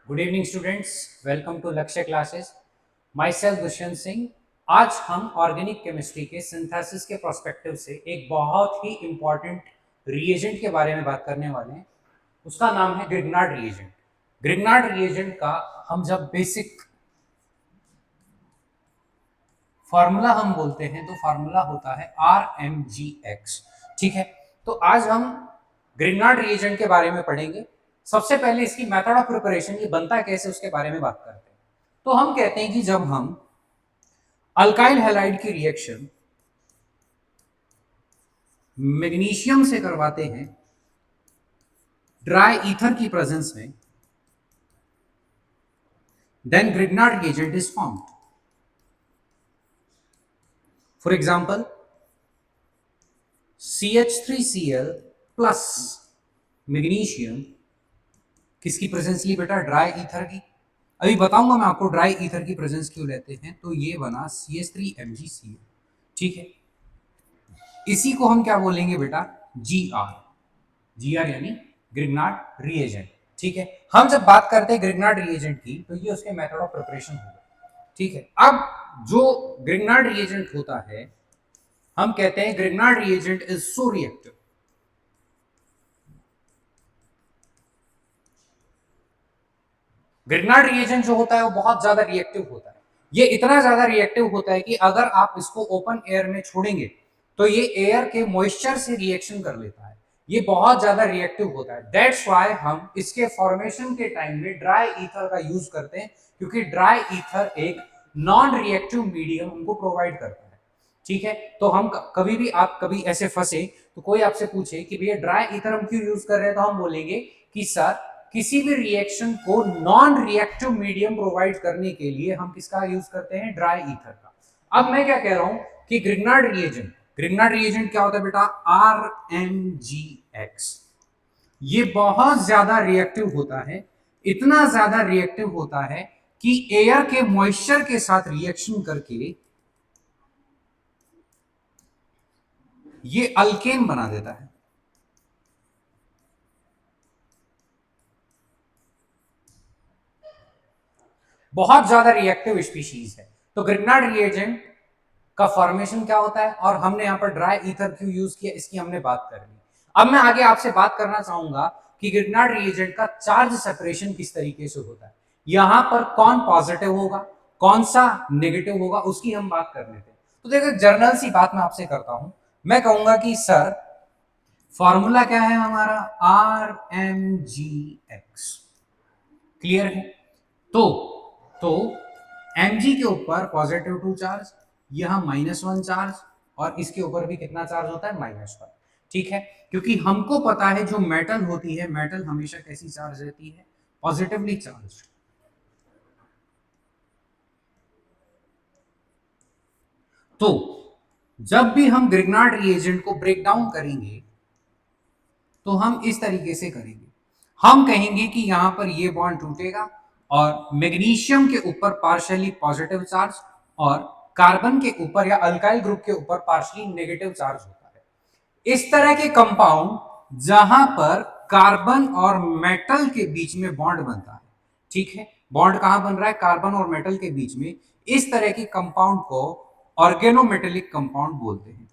Good evening students, welcome to Lakshya classes. Myself Dushyant Singh. आज हम organic chemistry के synthesis के प्रोस्पेक्टिव से एक बहुत ही इंपॉर्टेंट रिएजेंट के बारे में बात करने वाले हैं। उसका नाम है ग्रिग्नार्ड रिएजेंट। ग्रिग्नार्ड रिएजेंट का हम जब बेसिक फार्मूला हम बोलते हैं तो फार्मूला होता है RmGx। ठीक है, तो आज हम ग्रिग्नार्ड रिएजेंट के बारे में पढ़ेंगे। सबसे पहले इसकी मेथड ऑफ प्रिपरेशन, ये बनता कैसे, उसके बारे में बात करते हैं। तो हम कहते हैं कि जब हम अल्काइल हैलाइड की रिएक्शन मैग्नीशियम से करवाते हैं ड्राई ईथर की प्रेजेंस में, then Grignard reagent is formed. For example CH3Cl plus magnesium किसकी प्रेजेंस ली बेटा? ड्राई ईथर की। अभी बताऊंगा मैं आपको ड्राई ईथर की प्रेजेंस क्यों लेते हैं। तो ये बना CH3MgCl। ठीक है, इसी को हम क्या बोलेंगे बेटा? GR। GR यानी ग्रिग्नार्ड रिएजेंट। ठीक है, हम जब बात करते हैं ग्रिग्नार्ड रिएजेंट की तो ये उसके मेथड ऑफ प्रिपरेशन होगा। ठीक है, अब जो ग्रिग्नार्ड रिएजेंट होता है, हम कहते हैं Grignard reagent is so reactive. Grignard reagent जो होता है वो बहुत ज्यादा रिएक्टिव होता है। ये इतना ज्यादा रिएक्टिव होता है कि अगर आप इसको ओपन एयर में छोड़ेंगे तो ये एयर के मॉइस्चर से रिएक्शन कर लेता है। ये बहुत ज्यादा रिएक्टिव होता है। दैट्स व्हाई हम इसके फॉर्मेशन के टाइम में ड्राई ईथर का यूज करते हैं, क्योंकि ड्राई ईथर एक नॉन रिएक्टिव मीडियम हमको प्रोवाइड करता है। ठीक है, तो हम कभी भी, आप कभी ऐसे फंसे तो कोई आपसे पूछे कि भैया ड्राई ईथर हम क्यों यूज कर रहे हैं, तो हम बोलेंगे कि सर किसी भी रिएक्शन को नॉन रिएक्टिव मीडियम प्रोवाइड करने के लिए हम किसका यूज करते हैं? ड्राई ईथर का। अब मैं क्या कह रहा हूं कि ग्रिग्नार्ड रिएजेंट क्या होता है बेटा? RmGx। ये बहुत ज्यादा रिएक्टिव होता है, इतना ज्यादा रिएक्टिव होता है कि एयर के मॉइस्चर के साथ रिएक्शन करके ये अल्केन बना देता है। बहुत ज्यादा रिएक्टिव स्पीशीज है। तो ग्रिग्नार्ड रिएजेंट का फॉर्मेशन क्या होता है, और हमने यहां पर ड्राई ईथर क्यों यूज किया, इसकी हमने बात कर ली। अब मैं आगे आपसे बात करना चाहूंगा कि ग्रिग्नार्ड रिएजेंट का चार्ज सेपरेशन किस तरीके से होता है। यहां पर कौन पॉजिटिव होगा, कौन सा नेगेटिव होगा, उसकी हम बात कर लेते हैं। तो देखो, जर्नल सी बात मैं आपसे करता हूं। मैं कहूंगा कि सर फॉर्मूला क्या है हमारा? RmGx। क्लियर है? तो तो Mg के ऊपर पॉजिटिव 2 चार्ज, यह -1 चार्ज, और इसके ऊपर भी कितना चार्ज होता है? -1। ठीक है, क्योंकि हमको पता है जो मेटल होती है, मेटल हमेशा कैसी चार्ज रहती है? Positively charge. तो जब भी हम ग्रिग्नार्ड रिएजेंट को ब्रेक डाउन करेंगे तो हम इस तरीके से करेंगे। हम कहेंगे कि यहां पर ये बॉन्ड टूटेगा और मैग्नीशियम के ऊपर पार्शियली पॉजिटिव चार्ज और कार्बन के ऊपर या अल्काइल ग्रुप के ऊपर पार्शियली नेगेटिव चार्ज होता है। इस तरह के कंपाउंड जहां पर कार्बन और मेटल के बीच में बॉन्ड बनता है, ठीक है, बॉन्ड कहां बन रहा है? कार्बन और मेटल के बीच में। इस तरह के कंपाउंड को ऑर्गेनोमेटेलिक कंपाउंड बोलते हैं।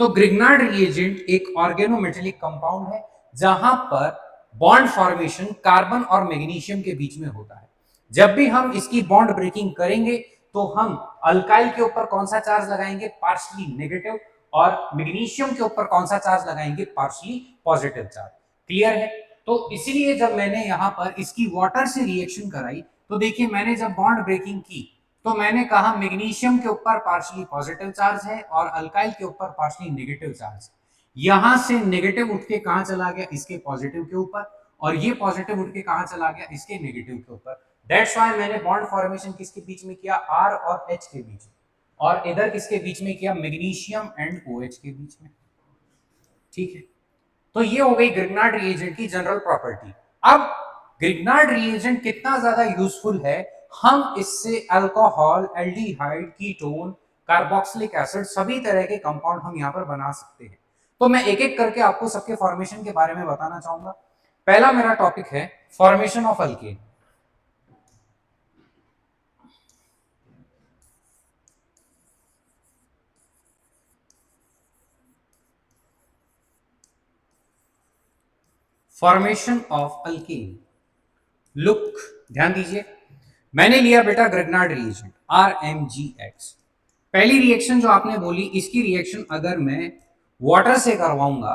तो ग्रिग्नार्ड रिएजेंट एक ऑर्गेनोमेटेलिक कंपाउंड है जहां पर बॉन्ड फॉर्मेशन कार्बन और मैग्नीशियम के बीच में होता है। जब भी हम इसकी बॉन्ड ब्रेकिंग करेंगे तो हम अल्काइल के ऊपर कौन सा चार्ज लगाएंगे? Partially negative. और मैग्नीशियम के ऊपर कौन सा चार्ज लगाएंगे? Partially positive charge. क्लियर है? तो इसीलिए जब मैंने यहां पर इसकी वाटर से रिएक्शन कराई तो देखिए, मैंने जब बॉन्ड ब्रेकिंग की तो मैंने कहा मैग्नीशियम के ऊपर पार्शियली पॉजिटिव चार्ज है और अल्काइल के ऊपर पार्शियली नेगेटिव चार्ज। यहां से नेगेटिव उठ के कहां चला गया? इसके पॉजिटिव के ऊपर। और ये पॉजिटिव उठ के कहां चला गया? इसके नेगेटिव के ऊपर। दैट्स व्हाई मैंने बॉन्ड फॉर्मेशन किसके बीच में किया? R और H के बीच में। और इधर किसके बीच में किया? मैग्नीशियम एंड OH के बीच में। ठीक है, तो ये हो गई ग्रिग्नार्ड रिएजेंट की जनरल प्रॉपर्टी। अब ग्रिग्नार्ड रिएजेंट कितना ज्यादा यूजफुल है, हम इससे alcohol, aldehyde, ketone, carboxylic acid, सभी तरह के कंपाउंड हम यहां पर बना सकते हैं। तो मैं एक एक करके आपको सबके फॉर्मेशन के बारे में बताना चाहूंगा। पहला मेरा टॉपिक है formation of alkane. Formation of alkane, look ध्यान दीजिए, मैंने लिया बेटा ग्रिग्नार्ड रिएजेंट RmGx। पहली रिएक्शन जो आपने बोली, इसकी रिएक्शन अगर मैं वाटर से करवाऊंगा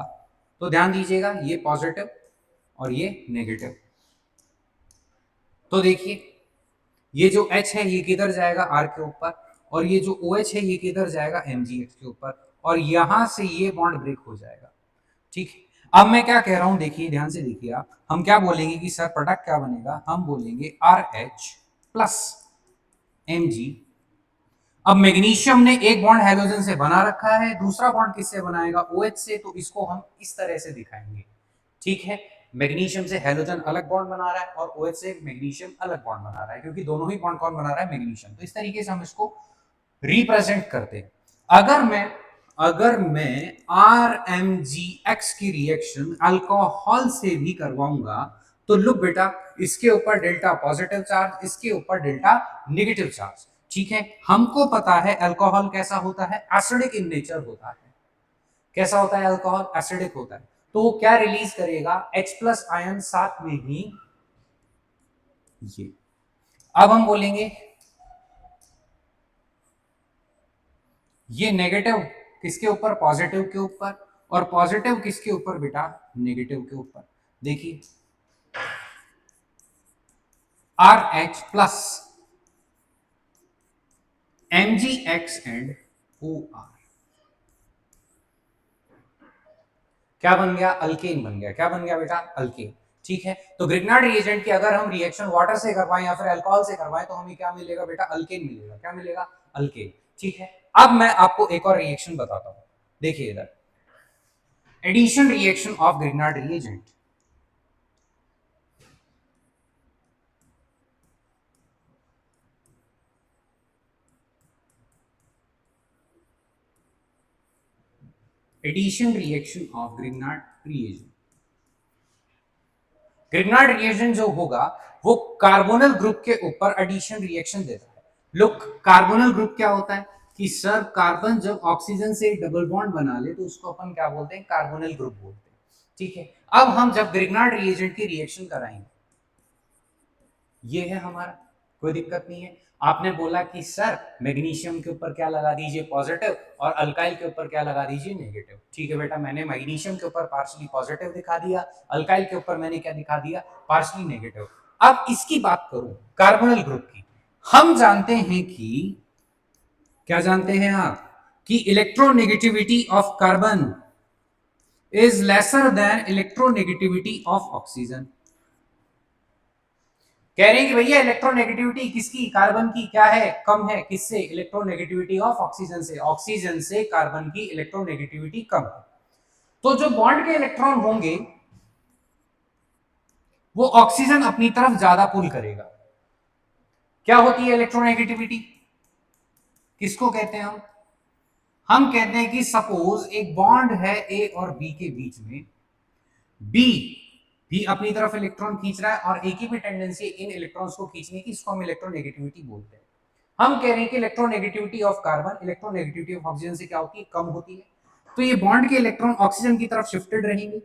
तो ध्यान दीजिएगा, ये पॉजिटिव और ये नेगेटिव। तो देखिए ये जो H है ये किधर जाएगा R के ऊपर, और ये जो OH है ये किधर जाएगा MgX के ऊपर, और यहां से ये बॉन्ड ब्रेक हो जाएगा। ठीक है, अब मैं क्या कह रहा हूं, देखिए ध्यान से देखिए आप, हम क्या बोलेंगे कि सर प्रोडक्ट क्या बनेगा, हम बोलेंगे RH प्लस Mg। अब मैग्नीशियम ने एक बॉन्ड हैलोजन से बना रखा है, दूसरा बॉन्ड किससे बनाएगा, OH से, तो इसको हम इस तरह से दिखाएंगे। ठीक है, मैग्नीशियम से हैलोजन अलग बॉन्ड बना रहा है और OH से मैग्नीशियम अलग बॉन्ड बना रहा है, क्योंकि दोनों ही बॉन्ड कौन बना रहा है, मैग्नीशियम। तो इस तरीके से हम इसको रिप्रेजेंट करते हैं। अगर मैं RmGx की रिएक्शन अल्कोहल से भी करवाऊंगा तो लुक बेटा, इसके ऊपर डेल्टा पॉजिटिव चार्ज, इसके ऊपर डेल्टा नेगेटिव चार्ज। ठीक है, हमको पता है अल्कोहल कैसा होता है, एसिडिक इन नेचर होता है। कैसा होता है अल्कोहल, एसिडिक होता है। तो वो क्या रिलीज करेगा, H प्लस आयन, साथ में ही ये। अब हम बोलेंगे ये नेगेटिव किसके ऊपर, पॉजिटिव के ऊपर, और पॉजिटिव किसके ऊपर बेटा, नेगेटिव के ऊपर। देखिए RH plus MgX and OR क्या बन गया, अल्केन बन गया। क्या बन गया बेटा, अल्केन। ठीक है, तो ग्रिग्नार्ड रिएजेंट की अगर हम रिएक्शन वाटर से करवाएं या फिर अल्कोहल से करवाएं तो हमें क्या मिलेगा बेटा, अल्केन मिलेगा। क्या मिलेगा, अल्केन। ठीक है, अब मैं आपको एक और रिएक्शन बताता हूं, देखिए इधर, addition reaction of Grignard reagent. Addition reaction of Grignard reagent. Grignard reagent जो होगा वो कार्बोनल ग्रुप के ऊपर एडिशन रिएक्शन देता है। लुक, कार्बोनल ग्रुप क्या होता है कि सर कार्बन जब ऑक्सीजन से डबल बॉन्ड बना ले तो उसको अपन क्या बोलते हैं, कार्बोनल ग्रुप बोलते हैं। ठीक है, अब हम जब ग्रिग्नार्ड रिएजेंट की रिएक्शन कराएंगे, ये है हमारा, कोई दिक्कत नहीं है। आपने बोला कि सर मैग्नीशियम के ऊपर क्या लगा दीजिए, पॉजिटिव, और अल्काइल के ऊपर क्या लगा दीजिए, नेगेटिव। ठीक है बेटा, मैंने मैग्नीशियम के ऊपर पार्शियली पॉजिटिव दिखा दिया, अल्काइल के ऊपर मैंने क्या दिखा दिया, पार्शियली नेगेटिव। अब इसकी बात करूं कार्बोनल ग्रुप की, हम जानते हैं कि, क्या जानते हैं आप, कि electronegativity of carbon is lesser than electronegativity of oxygen. कह रहे हैं कि भैया इलेक्ट्रोनेगेटिविटी किसकी, कार्बन की क्या है, कम है, किससे, इलेक्ट्रोनेगेटिविटी ऑफ ऑक्सीजन से। ऑक्सीजन से कार्बन की इलेक्ट्रोनेगेटिविटी कम है। तो जो बॉन्ड के इलेक्ट्रॉन होंगे वो ऑक्सीजन अपनी तरफ ज्यादा पुल करेगा। क्या होती है इलेक्ट्रोनेगेटिविटी, किसको कहते हैं हम कहते हैं कि सपोज एक बॉन्ड है ए और बी के बीच में, बी भी अपनी तरफ इलेक्ट्रॉन खींच रहा है और ए की भी टेंडेंसी इन इलेक्ट्रॉन्स को खींचने की, इसको हम इलेक्ट्रोनेगेटिविटी बोलते हैं। हम कह रहे हैं कि electronegativity of carbon electronegativity of oxygen से क्या होती है, कम होती है। तो ये बॉन्ड के इलेक्ट्रॉन ऑक्सीजन की तरफ शिफ्टेड रहेंगे।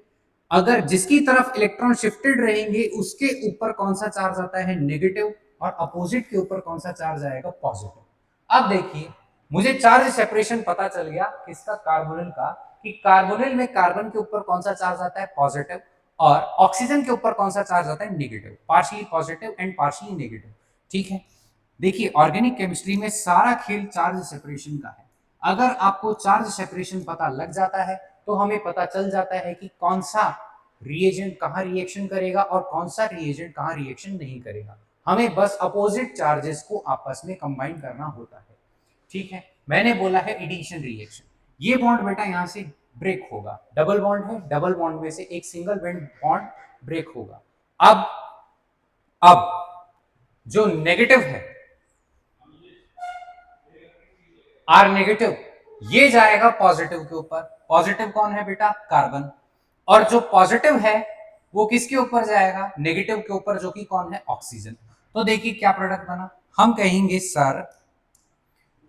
अगर जिसकी तरफ इलेक्ट्रॉन शिफ्टेड रहेंगे उसके ऊपर कौन सा चार्ज आता है, नेगेटिव, और अपोजिट के ऊपर कौन सा चार्ज आएगा, पॉजिटिव। अब देखिए मुझे चार्ज सेपरेशन पता चल गया किसका, कार्बोनिल का, कि कार्बोनिल में कार्बन के ऊपर कौन सा चार्ज आता है, पॉजिटिव, और ऑक्सीजन के ऊपर कौन सा चार्ज आता है, negative, partially positive and partially negative. ठीक है, देखिए ऑर्गेनिक केमिस्ट्री में सारा खेल चार्ज सेपरेशन का है। अगर आपको चार्ज सेपरेशन पता लग जाता है तो हमें पता चल जाता है कि कौन सा रिएजेंट कहां रिएक्शन करेगा और कौन सा रिएजेंट कहां रिएक्शन नहीं करेगा। हमें बस अपोजिट चार्जेस को आपस में कंबाइन करना होता है। ठीक है, मैंने बोला है एडिशन रिएक्शन, ये बॉन्ड बेटा यहां से ब्रेक होगा, डबल बॉन्ड है, डबल बॉन्ड में से एक सिंगल बॉन्ड ब्रेक होगा। अब जो नेगेटिव है, आर नेगेटिव, ये जाएगा पॉजिटिव के ऊपर। पॉजिटिव कौन है बेटा? कार्बन। और जो पॉजिटिव है वो किसके ऊपर जाएगा? नेगेटिव के ऊपर, जो कि कौन है? ऑक्सीजन। तो देखिए क्या प्रोडक्ट बना। हम कहेंगे सर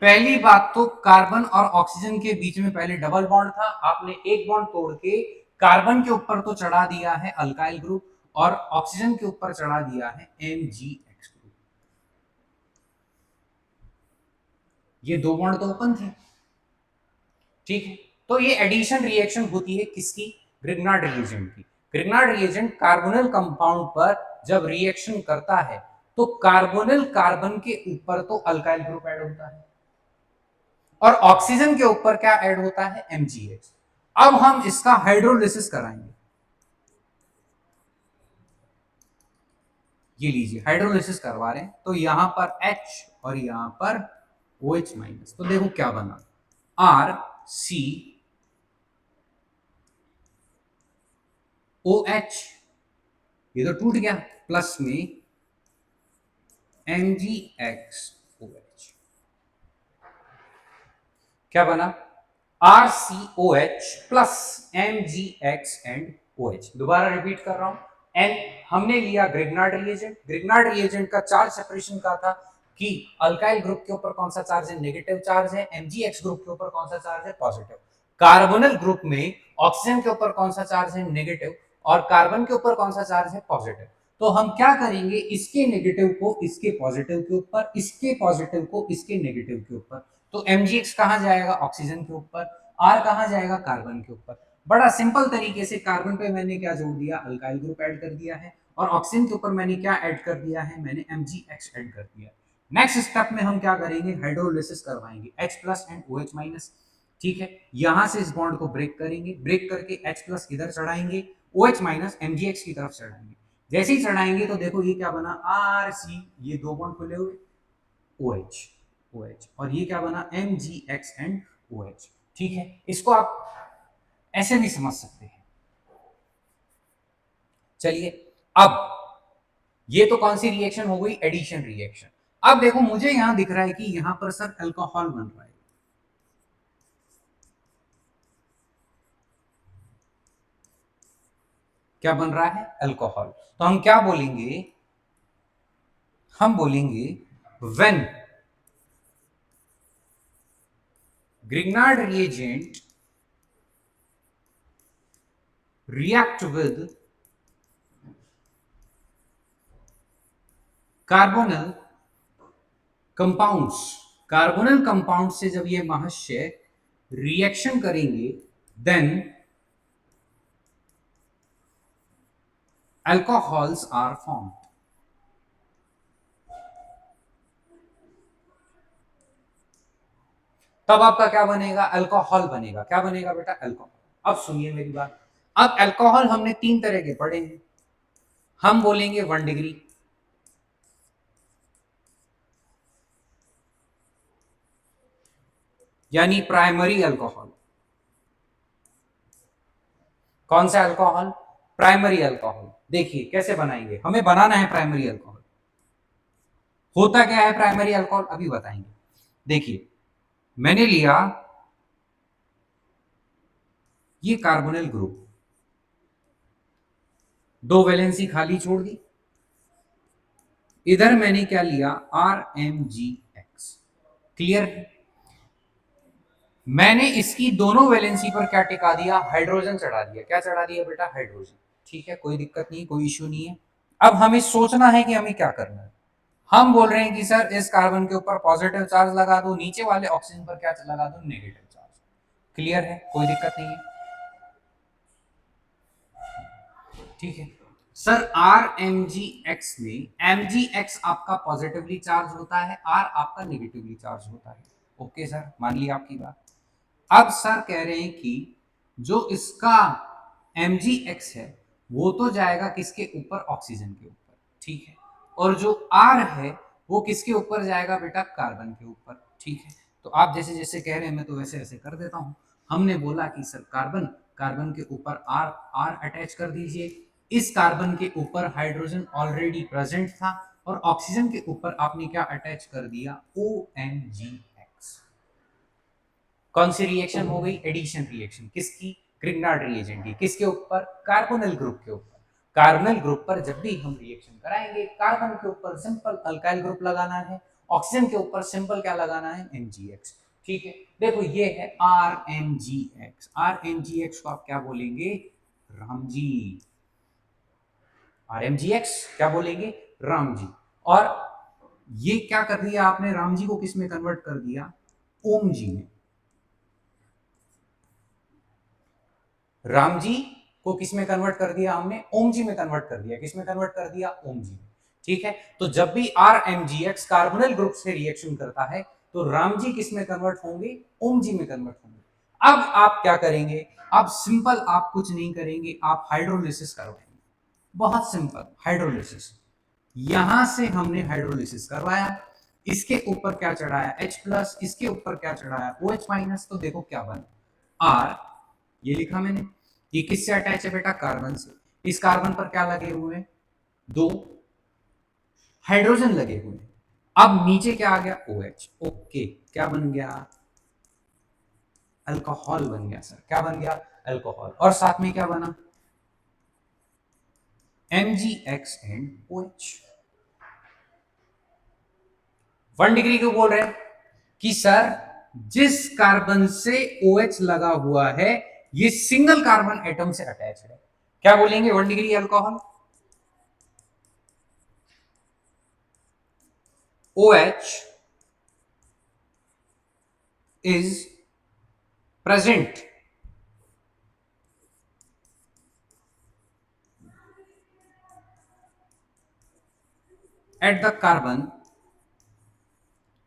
पहली बात तो कार्बन और ऑक्सीजन के बीच में पहले डबल बॉन्ड था, आपने एक बॉन्ड तोड़ के कार्बन के ऊपर तो चढ़ा दिया है अल्काइल ग्रुप और ऑक्सीजन के ऊपर चढ़ा दिया है MgX ग्रुप। ये दो बॉन्ड तो ओपन थे, ठीक है। तो ये एडिशन रिएक्शन होती है किसकी? ग्रिग्नार्ड रिएजेंट की। ग्रिग्नार्ड रिएजेंट कार्बोनिल कंपाउंड पर जब रिएक्शन करता है तो कार्बोनिल कार्बन के ऊपर तो अल्काइल ग्रुप ऐड होता है और ऑक्सीजन के ऊपर क्या ऐड होता है? MgX। अब हम इसका हाइड्रोलिसिस कराएंगे। ये लीजिए हाइड्रोलिसिस करवा रहे हैं, तो यहां पर H और यहां पर OH माइनस। तो देखो क्या बना, RC OH, ये तो टूट गया, प्लस में MgXOH। क्या बना? RCOH plus MgX and OH। दोबारा रिपीट कर रहा हूं। एन हमने लिया ग्रिग्नार्ड रिएजेंट। ग्रिग्नार्ड रिएजेंट का चार्ज सेपरेशन का था कि अल्काइल ग्रुप के ऊपर कौन सा चार्ज है? नेगेटिव चार्ज है। MgX ग्रुप के ऊपर कौन सा चार्ज है? पॉजिटिव। कार्बोनिल ग्रुप में ऑक्सीजन के ऊपर कौन सा चार्ज है? नेगेटिव। और कार्बन के ऊपर कौन सा चार्ज है? पॉजिटिव। तो हम क्या करेंगे, इसके नेगेटिव को इसके पॉजिटिव के ऊपर, इसके पॉजिटिव को इसके नेगेटिव के ऊपर। तो MgX कहां जाएगा? ऑक्सीजन के ऊपर। R कहां जाएगा? कार्बन के ऊपर। बड़ा सिंपल तरीके से कार्बन पे मैंने क्या जोड़ दिया? अल्काइल ग्रुप ऐड कर दिया है और ऑक्सीजन के ऊपर मैंने क्या ऐड कर दिया है? मैंने MgX ऐड कर दिया। नेक्स्ट स्टेप में हम क्या करेंगे? हाइड्रोलिसिस करवाएंगे H plus and OH minus, ठीक है। यहां से इस बॉन्ड को ब्रेक करेंगे, ब्रेक करके H प्लस इधर चढ़ाएंगे, OH माइनस MgX की तरफ चढ़ाएंगे। जैसे ही चढ़ाएंगे तो देखो ये क्या बना? RC, ये दो बॉन्ड खुले हुए, OH OH, और ये क्या बना? MgX एंड OH, ठीक है। इसको आप ऐसे भी समझ सकते हैं। चलिए अब ये तो कौन सी रिएक्शन हो गई? Addition reaction. अब देखो मुझे यहां दिख रहा है कि यहां पर सर अल्कोहल बन रहा है। क्या बन रहा है? अल्कोहल। तो हम क्या बोलेंगे? हम बोलेंगे when Grignard reagent react with carbonyl compounds, carbonyl compound से जब ये महाशय रिएक्शन करेंगे देन अल्कोहल्स आर फॉर्म्ड। तब आपका क्या बनेगा? अल्कोहल बनेगा। क्या बनेगा बेटा? अल्कोहल। अब सुनिए मेरी बात। अब अल्कोहल हमने तीन तरह के पढ़े हैं। हम बोलेंगे 1 डिग्री, यानी प्राइमरी अल्कोहल। कौन सा अल्कोहल? Primary alcohol. देखिए कैसे बनाएंगे, हमें बनाना है प्राइमरी अल्कोहल। होता क्या है प्राइमरी अल्कोहल? अभी बताएंगे। देखिए मैंने लिया ये कार्बोनिल ग्रुप, दो वैलेंसी खाली छोड़ दी। इधर मैंने क्या लिया? RMgX। क्लियर है? मैंने इसकी दोनों वैलेंसी पर क्या टिका दिया? हाइड्रोजन चढ़ा दिया। क्या चढ़ा दिया बेटा? हाइड्रोजन। ठीक है, कोई दिक्कत नहीं, कोई इश्यू नहीं है। अब हमें सोचना है कि हमें क्या करना है। हम बोल रहे हैं कि सर इस कार्बन के ऊपर पॉजिटिव चार्ज लगा दो, नीचे वाले ऑक्सीजन पर क्या लगा दो? Negative charge. क्लियर है? कोई दिक्कत नहीं है, ठीक है। सर RMgX में MgX आपका पॉजिटिवली चार्ज होता है, R आपका नेगेटिवली चार्ज होता है। ओके सर, मान लिया आपकी बात। अब सर कह रहे हैं कि जो इसका MgX है वो तो जाएगा किसके ऊपर? ऑक्सीजन के ऊपर, ठीक है। और जो R है वो किसके ऊपर जाएगा बेटा? कार्बन के ऊपर, ठीक है। तो आप जैसे जैसे कह रहे हैं मैं तो वैसे वैसे कर देता हूं। हमने बोला कि सर कार्बन, कार्बन के ऊपर R अटैच कर दीजिए। इस कार्बन के ऊपर हाइड्रोजन ऑलरेडी प्रेजेंट था और ऑक्सीजन के ऊपर आपने क्या अटैच कर दिया? OMgX। कौन सी रिएक्शन हो गई? Addition reaction. किसकी? ग्रिग्नार्ड रिएजेंट की। किसके ऊपर? कार्बोनिल ग्रुप के ऊपर। कार्बोनिल ग्रुप पर जब भी हम रिएक्शन कराएंगे, कार्बन के ऊपर सिंपल अल्काइल ग्रुप लगाना है, ऑक्सीजन के ऊपर सिंपल क्या लगाना है? एमजीएक्स। ठीक है, देखो ये है आरएमजीएक्स। आरएमजीएक्स को आप क्या बोलेंगे? रामजी। आरएमजीएक्स क्या बोलेंगे? रामजी। और ये क्या कर दिया आपने? रामजी को किस में कन्वर्ट कर दिया? ओमजी में। रामजी को किस में कन्वर्ट कर दिया हमने? ओमजी में कन्वर्ट कर दिया। किस में कन्वर्ट कर दिया? ओमजी में। ठीक है, तो जब भी आरएमजीएक्स कार्बोनिल ग्रुप से रिएक्शन करता है तो रामजी किस में कन्वर्ट होंगे? ओमजी में कन्वर्ट होंगे। अब आप क्या करेंगे? अब सिंपल आप कुछ नहीं करेंगे, आप हाइड्रोलिसिस करवाएंगे। बहुत सिंपल, हाइड्रोलिसिस। यहां से हमने हाइड्रोलिसिस करवाया, इसके ऊपर क्या चढ़ाया? H+, इसके ऊपर क्या चढ़ाया? OH-। तो देखो क्या बना? R, ये लिखा मैंने। ये किससे अटैच है बेटा? कार्बन से। इस कार्बन पर क्या लगे हुए हैं? 2 हाइड्रोजन लगे हुए हैं। अब नीचे क्या आ गया? OH। ओके, क्या बन गया? अल्कोहल बन गया सर। क्या बन गया? अल्कोहल। और साथ में क्या बना? MgX and OH। 1 डिग्री क्यों बोल रहे हैं? कि सर जिस कार्बन से OH लगा हुआ है ये सिंगल कार्बन एटम से अटैच है। क्या बोलेंगे? 1 degree alcohol. OH is present at the carbon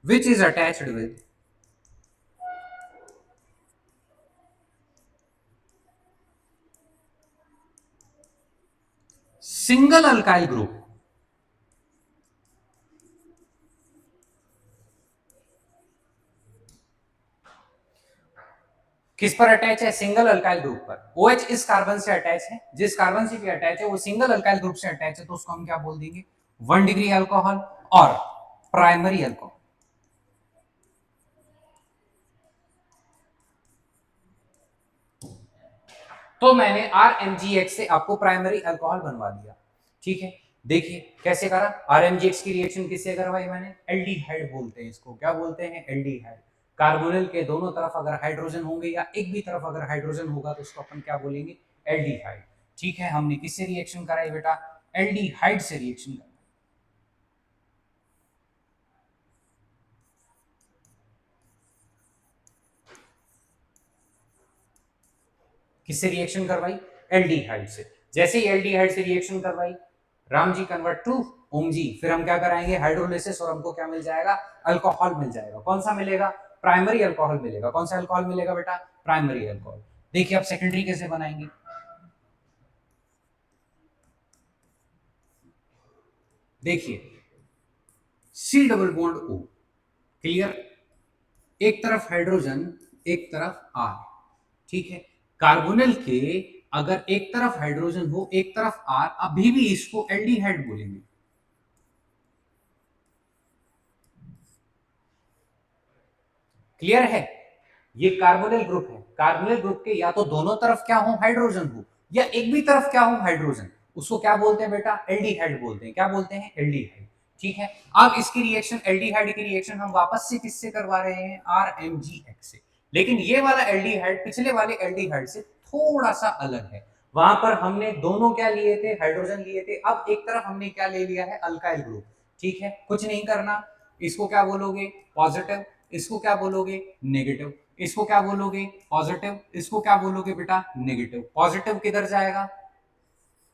which is attached with single alkyl group। किस पर अटैच है? सिंगल अल्काइल ग्रुप पर। OH इस कार्बन से अटैच है, जिस कार्बन से भी अटैच है वो सिंगल अल्काइल ग्रुप से अटैच है, तो उसको हम क्या बोल देंगे? 1 डिग्री अल्कोहल। और प्राइमरी अल्कोहल। तो मैंने RMgX से आपको प्राइमरी अल्कोहल बनवा दिया। ठीक है, देखिए कैसे करा। RMgX की रिएक्शन किससे करवाई मैंने? एल्डिहाइड बोलते हैं इसको। क्या बोलते हैं? एल्डिहाइड। कार्बोनिल के दोनों तरफ अगर हाइड्रोजन होंगे या एक भी तरफ अगर हाइड्रोजन होगा तो उसको अपन क्या बोलेंगे? एल्डिहाइड। ठीक है, हमने किससे रिएक्शन कराई बेटा? एल्डिहाइड से रिएक्शन कराई। किससे रिएक्शन करवाई? एल्डिहाइड से। जैसे ही एल्डिहाइड से रिएक्शन करवाई, रामजी कन्वर्ट टू ओमजी। फिर हम क्या कराएंगे? हाइड्रोलिसिस, और हमको क्या मिल जाएगा? अल्कोहल मिल जाएगा। कौन सा मिलेगा? प्राइमरी अल्कोहल मिलेगा। कौन सा अल्कोहल मिलेगा बेटा? Primary alcohol. देखिए अब सेकेंडरी कैसे बनाएंगे? देखिए C double bond O। Clear? एक तरफ हाइड्रोजन, एक तरफ R। ठीक है, कार्बोनिल के अगर एक तरफ हाइड्रोजन हो एक तरफ R, अभी भी इसको एल्डिहाइड बोलेंगे। क्लियर है? ये कार्बोनिल ग्रुप है। कार्बोनिल ग्रुप के या तो दोनों तरफ क्या हो? हाइड्रोजन हो, या एक भी तरफ क्या हो? हाइड्रोजन। उसको क्या बोलते हैं बेटा? एल्डिहाइड बोलते हैं। क्या बोलते हैं? एल्डिहाइड। ठीक है, अब इसकी रिएक्शन, एल्डिहाइड की रिएक्शन हम वापस से किससे करवा रहे हैं? RMgX से। लेकिन ये वाला एल्डिहाइड पिछले वाले एल्डिहाइड से थोड़ा सा अलग है। वहां पर हमने दोनों क्या लिए थे? हाइड्रोजन लिए थे। अब एक तरफ हमने क्या ले लिया है? Alkyl group. ठीक है, कुछ नहीं करना। इसको क्या बोलोगे? पॉजिटिव। इसको क्या बोलोगे? नेगेटिव। इसको क्या बोलोगे? पॉजिटिव। इसको क्या बोलोगे बेटा? नेगेटिव। पॉजिटिव किधर जाएगा?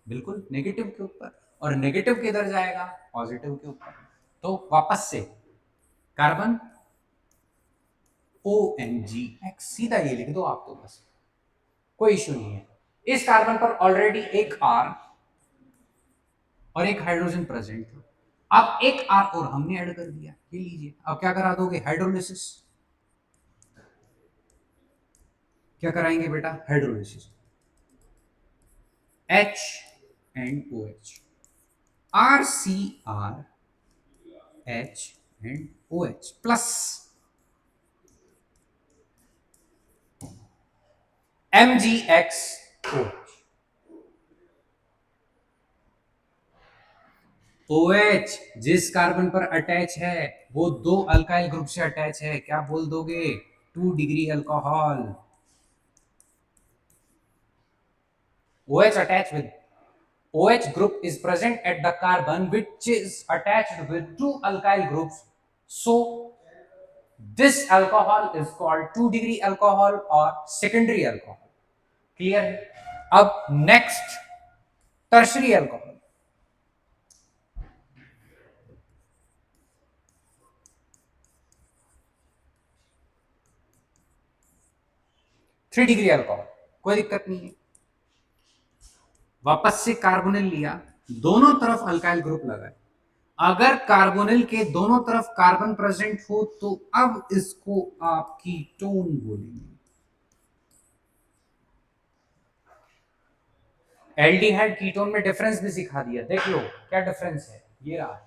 बिल्कुल नेगेटिव के ऊपर। और नेगेटिव किधर जाएगा? पॉजिटिव के ऊपर। तो वापस से कार्बन ONGX, सीधा ये लिख दो आप तो बस, कोई इश्यू नहीं है। इस कार्बन पर ऑलरेडी एक R और एक हाइड्रोजन प्रेजेंट था। अब एक R और हमने ऐड कर दिया। ये लीजिए, अब क्या करा दोगे? हाइड्रोलिसिस। क्या कराएंगे बेटा? Hydrolysis. H and OH, RCr H and OH plus MgXO। OH जिस कार्बन पर अटैच है वो दो अल्काइल ग्रुप से अटैच है, क्या बोल दोगे? 2 degree alcohol. OH attached with OH group is present at the carbon which is attached with two alkyl groups. So this alcohol is called 2 degree alcohol or secondary alcohol. Clear है? अब next tertiary alcohol. 3 degree alcohol, कोई दिक्कत नहीं है। वापस से carbonyl लिया, दोनों तरफ अल्काइल ग्रुप लगाए। अगर कार्बोनिल के दोनों तरफ कार्बन प्रेजेंट हो तो अब इसको आप कीटोन बोलेंगे। एल्डिहाइड कीटोन में डिफरेंस भी सिखा दिया, देख लो क्या डिफरेंस है। ये रहा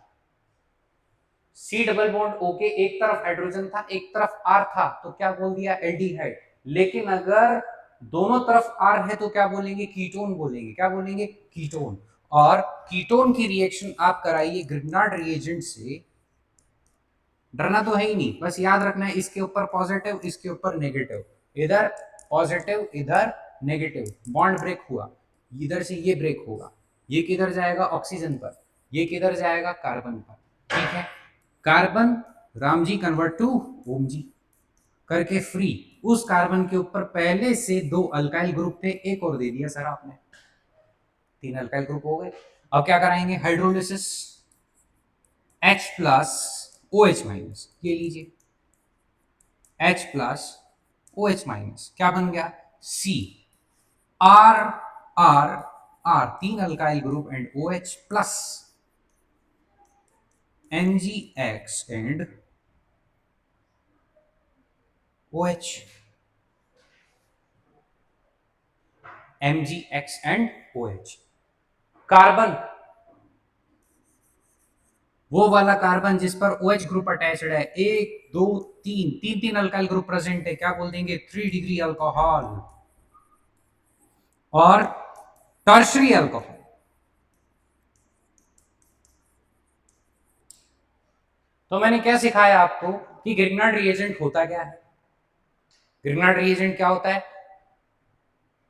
सी डबल बॉन्ड ओ के एक तरफ हाइड्रोजन था एक तरफ आर था तो क्या बोल दिया? एल्डिहाइड। लेकिन अगर दोनों तरफ आर है तो क्या बोलेंगे? कीटोन बोलेंगे। क्या बोलेंगे? कीटोन। और कीटोन की रिएक्शन आप कराइए ग्रिग्नार्ड रिएजेंट से, डरना तो है ही नहीं, बस याद रखना है इसके ऊपर पॉजिटिव इसके ऊपर नेगेटिव, इधर पॉजिटिव इधर नेगेटिव, बॉन्ड ब्रेक हुआ, इधर से ये ब्रेक होगा, ये किधर जाएगा? ऑक्सीजन पर, ये किधर जाएगा? कार्बन पर। ठीक है, कार्बन रामजी कन्वर्ट टू ओमजी करके फ्री, उस कार्बन के ऊपर पहले से दो अल्काइल ग्रुप थे, एक और दे दिया सर आपने, 3 अल्काइल ग्रुप हो गए। अब क्या कराएंगे? Hydrolysis, H plus OH minus, ये लीजिए H प्लस OH माइनस, क्या बन गया? C R R R, 3 alkyl group and OH plus NgX and OH, MgX and OH। Carbon, वो वाला कार्बन जिस पर OH ग्रुप अटैच्ड है, 1 2 3, 3 अल्काइल ग्रुप प्रेजेंट है, क्या बोल देंगे? 3 डिग्री अल्कोहल। और टर्शरी अल्कोहल, तो मैंने क्या सिखाया आपको कि ग्रिग्नार्ड रिएजेंट होता क्या है? ग्रिग्नार्ड रिएजेंट क्या होता है?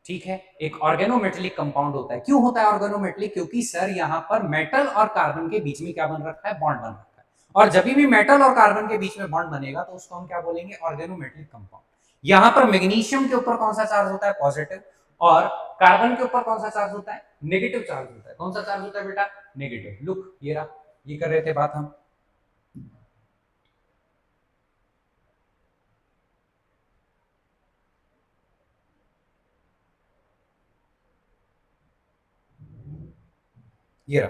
ठीक है, एक ऑर्गेनोमेटेलिक कंपाउंड होता है। क्यों होता है ऑर्गेनोमेटेलिक? क्योंकि सर यहां पर मेटल और कार्बन के बीच में क्या बन रखा है? बॉन्ड बन रखा है। और जब भी मेटल और कार्बन के बीच में बॉन्ड बनेगा तो उसको हम क्या बोलेंगे? Organometallic compound. यहां पर मैग्नीशियम के ऊपर कौन सा चार्ज होता है? पॉजिटिव। और कार्बन के ऊपर कौन सा चार्ज होता है? नेगेटिव चार्ज होता है। कौन सा चार्ज होता है बेटा? नेगेटिव। लुक ये रहा, ये कर रहे थे बात हम। ये रहा,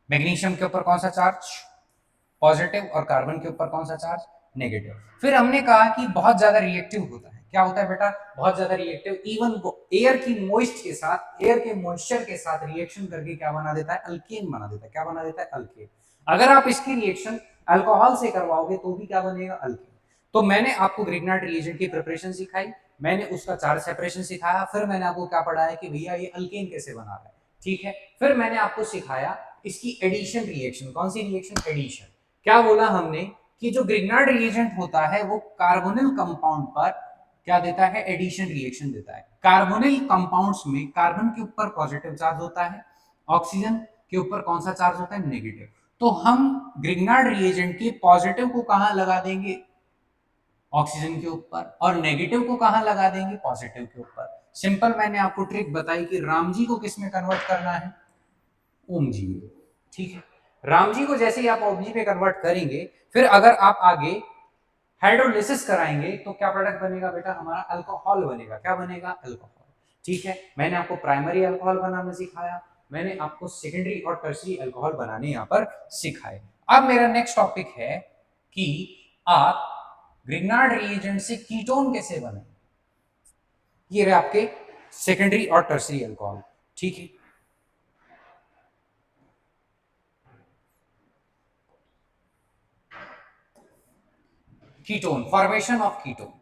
मैग्नीशियम के ऊपर कौन सा चार्ज? पॉजिटिव। और कार्बन के ऊपर कौन सा चार्ज? नेगेटिव। फिर हमने कहा कि बहुत ज्यादा रिएक्टिव होता है। क्या होता है बेटा? बहुत ज्यादा रिएक्टिव, इवन एयर की मॉइस्ट के साथ, एयर के मॉइस्चर के साथ रिएक्शन करके क्या बना देता है? अल्केन बना देता है। क्या बना देता है? अल्केन। अगर आप इसकी रिएक्शन अल्कोहल से करवाओगे तो भी क्या बनेगा? अल्केन। तो मैंने आपको ग्रिग्नार्ड रिएजेंट की प्रिपरेशन सिखाई, मैंने उसका चार्ज सेपरेशन सिखाया, फिर मैंने आपको क्या पढ़ाया कि भैया ये अल्केन कैसे बना रहा है। ठीक है, फिर मैंने आपको सिखाया इसकी एडिशन रिएक्शन। कौन सी रिएक्शन? एडिशन। क्या बोला हमने कि जो ग्रिग्नार्ड रिएजेंट होता है वो कार्बोनिल कंपाउंड पर क्या देता है? एडिशन रिएक्शन देता है। कार्बोनिल कंपाउंड्स में कार्बन के ऊपर पॉजिटिव चार्ज होता है, ऑक्सीजन के ऊपर कौन सा चार्ज होता है? नेगेटिव। तो हम ग्रिग्नार्ड रिएजेंट के पॉजिटिव को कहां लगा देंगे? ऑक्सीजन के ऊपर। और नेगेटिव को कहां लगा देंगे? पॉजिटिव के ऊपर। सिंपल, मैंने आपको ट्रिक बताई कि रामजी को किस में कन्वर्ट करना है? ओम जी में। ठीक है, रामजी को जैसे ही आप ओम जी में कन्वर्ट करेंगे, फिर अगर आप आगे हाइड्रोलिसिस कराएंगे तो क्या प्रोडक्ट बनेगा बेटा? हमारा अल्कोहल बनेगा। क्या बनेगा? अल्कोहल। ठीक है, मैंने आपको प्राइमरी अल्कोहल बनाना सिखाया, मैंने आपको सेकेंडरी और टर्सरी अल्कोहल बनाने यहाँ पर सिखाए। अब मेरा नेक्स्ट टॉपिक है कि आप ग्रिग्नार्ड रिएजेंट से कीटोन कैसे बने। ये रहे आपके सेकेंडरी और टर्सरी अल्कोहल। ठीक है, कीटोन, फॉर्मेशन ऑफ कीटोन।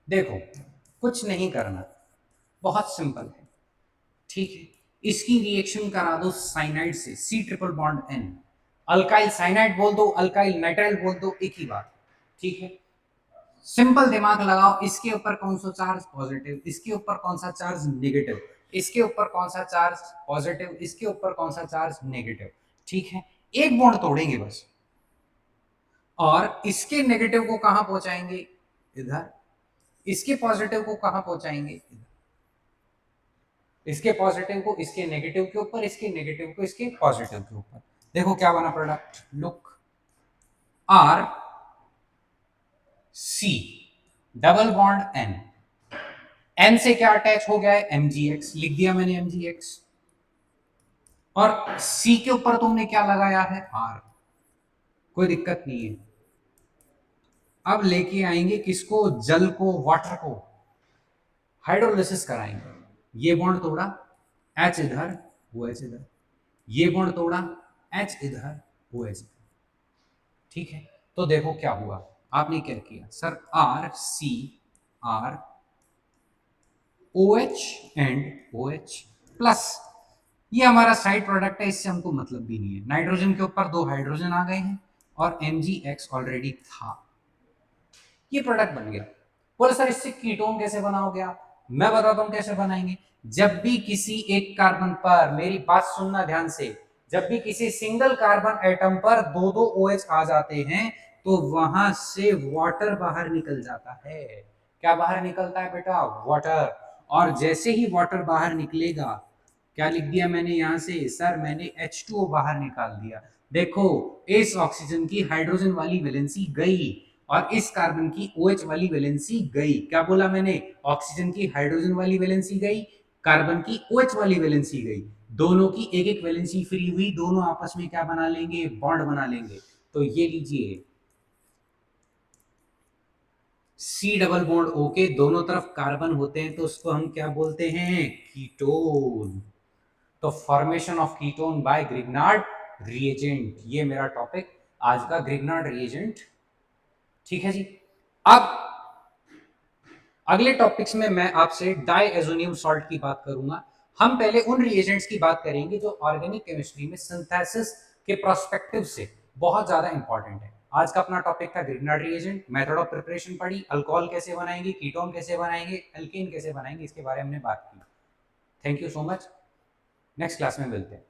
देखो कुछ नहीं करना, बहुत सिंपल है, ठीक है। इसकी रिएक्शन करा दो साइनाइड से, C triple bond N, alkyl cyanide बोल दो, अल्काइल नाइट्राइल बोल दो, एक ही बात, ठीक है। सिंपल दिमाग लगाओ, इसके ऊपर कौन सा चार्ज पॉजिटिव, इसके ऊपर कौन सा चार्ज नेगेटिव, इसके ऊपर कौन सा चार्ज पॉजिटिव, इसके ऊपर कौन सा चार्ज नेगेटिव, ठीक है। एक बॉन्ड तोड़ेंगे बस, और इसके नेगेटिव को कहां पहुंचाएंगे, इधर, इसके पॉजिटिव को कहां पहुंचाएंगे, इधर, इसके पॉजिटिव को इसके नेगेटिव के ऊपर, इसके नेगेटिव को इसके पॉजिटिव के ऊपर। देखो क्या बना product, look, R C double bond N, N से क्या अटैच हो गया है, एमजीएक्स, लिख दिया मैंने एमजीएक्स, और सी के ऊपर तुमने क्या लगाया है, आर, कोई दिक्कत नहीं है। अब लेके आएंगे किसको, जल को, वाटर को, हाइड्रोलिसिस कराएंगे। ये बॉन्ड तोड़ा, एच इधर, वो एच इधर, ये बॉन्ड तोड़ा, एच इधर, वो एच इधर, ठीक है। तो देखो क्या हुआ, आपने क्या किया sir, R C R O H and O H plus, ये हमारा साइड प्रोडक्ट है, इससे हमको मतलब भी नहीं है। नाइट्रोजन के ऊपर दो हाइड्रोजन आ गए हैं और एमजीएक्स ऑलरेडी था, ये प्रोडक्ट बन गया। बोले सर इससे कीटोन कैसे बनाओगे आप, मैं बताता हूं कैसे बनाएंगे। जब भी किसी एक कार्बन पर, मेरी बात सुनना ध्यान से, जब भी किसी सिंगल कार्बन एटम पर दो दो OH आ जाते हैं तो वहां से वाटर बाहर निकल जाता है। क्या बाहर निकलता है बेटा, वाटर। और जैसे ही वाटर बाहर निकलेगा, क्या लिख दिया मैंने यहां से, सर मैंने H2O बाहर निकाल दिया। देखो इस ऑक्सीजन की हाइड्रोजन वाली वैलेंसी गई और इस कार्बन की OH वाली वैलेंसी गई। क्या बोला मैंने, ऑक्सीजन की हाइड्रोजन वाली वैलेंसी गई, कार्बन की OH वाली वैलेंसी गई, दोनों की एक एक वैलेंसी फ्री हुई, दोनों आपस में क्या बना लेंगे, बॉन्ड बना लेंगे। तो ये लीजिए सी डबल बॉन्ड O के दोनों तरफ कार्बन होते हैं तो उसको हम क्या बोलते हैं, कीटोन। तो formation of ketone by Grignard reagent, ये मेरा टॉपिक आज का, ग्रिग्नार्ड रिएजेंट, ठीक है जी। अब अगले टॉपिक्स में मैं आपसे डाइएजोनियम सॉल्ट की बात करूंगा। हम पहले उन रिएजेंट्स की बात करेंगे जो ऑर्गेनिक केमिस्ट्री में सिंथेसिस के प्रोस्पेक्टिव से बहुत ज्यादा इंपॉर्टेंट है। आज का अपना टॉपिक था Grignard reagent, method of preparation पढ़ी, अल्कोहल कैसे बनाएंगे, कीटोन कैसे बनाएंगे, एल्केन कैसे बनाएंगे, इसके बारे में हमने बात की। Thank you so much, next class में मिलते हैं।